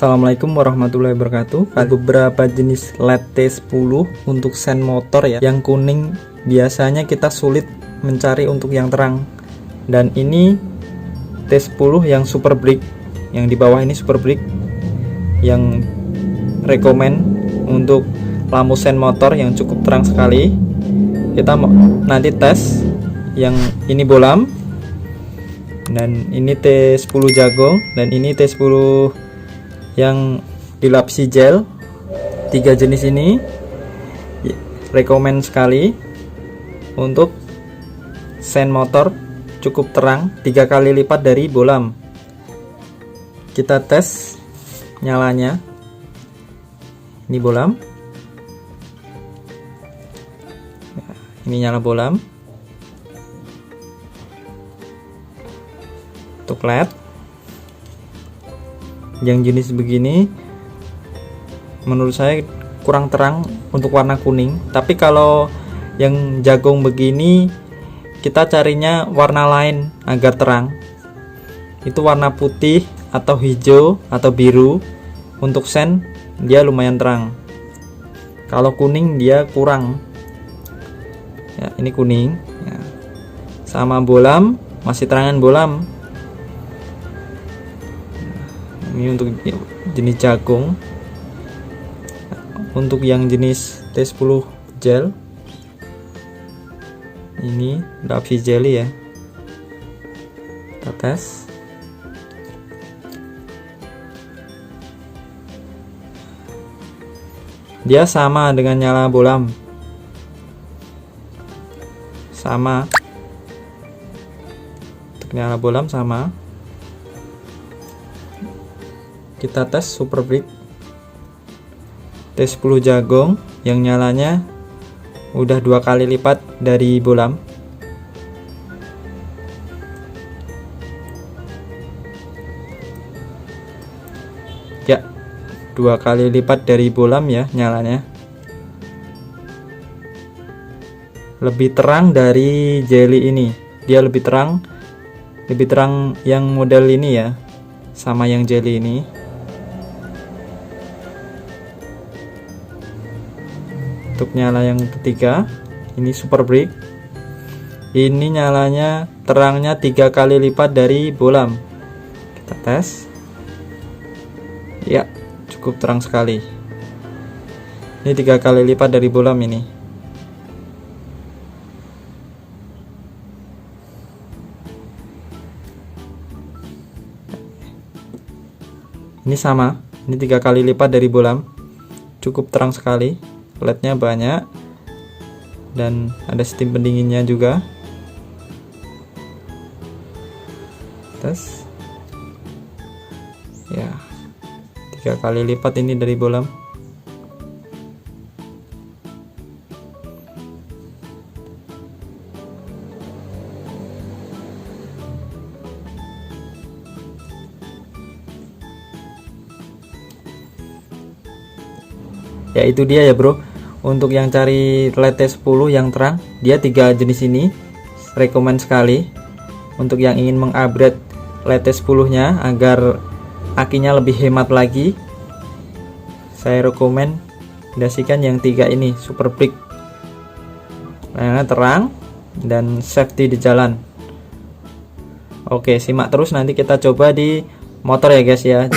Assalamualaikum warahmatullahi wabarakatuh. Ada beberapa jenis LED T10 untuk sen motor ya. Yang kuning biasanya kita sulit mencari untuk yang terang. Dan ini T10 yang super bright. Yang di bawah ini super bright. Yang rekomen untuk lampu sen motor yang cukup terang sekali. Kita nanti tes yang ini bolam. Dan ini T10 jagung dan ini T10 yang dilapisi gel. 3 jenis ini rekomen sekali untuk sen motor cukup terang 3 kali lipat dari bolam. Kita tes nyalanya. Ini bolam, ini nyala bolam untuk LED yang jenis begini. Menurut saya kurang terang untuk warna kuning, tapi kalau yang jagung begini kita carinya warna lain agar terang, itu warna putih atau hijau atau biru. Untuk sen dia lumayan terang, kalau kuning dia kurang ya. Ini kuning ya. Sama bolam, masih terangan bolam. Ini untuk jenis jagung. Untuk yang jenis T10 gel, ini lapis jelly ya. Kita tes. Dia sama dengan nyala bolam, sama untuk nyala bolam sama. Kita tes super bright T10 jagung yang nyalanya udah 2 kali lipat dari bolam. Ya, 2 kali lipat dari bolam ya nyalanya. Lebih terang dari jelly ini. Dia lebih terang yang model ini ya, sama yang jelly ini. Untuk nyala yang ketiga, ini super bright. Ini nyalanya terangnya 3 kali lipat dari bolam. Kita tes. Ya, cukup terang sekali. Ini 3 kali lipat dari bolam ini. Ini sama, ini 3 kali lipat dari bolam. Cukup terang sekali. LED-nya banyak dan ada sistem pendinginnya juga. Tes. Ya, 3 kali lipat ini dari bolam. Ya, itu dia ya bro. Untuk yang cari LED T10 yang terang, dia 3 jenis ini rekomen sekali. Untuk yang ingin mengupgrade LED T10 nya agar akinya lebih hemat lagi, saya rekomendasikan yang 3 ini super bright, nah, terang dan safety di jalan. Oke, simak terus, nanti kita coba di motor ya guys ya.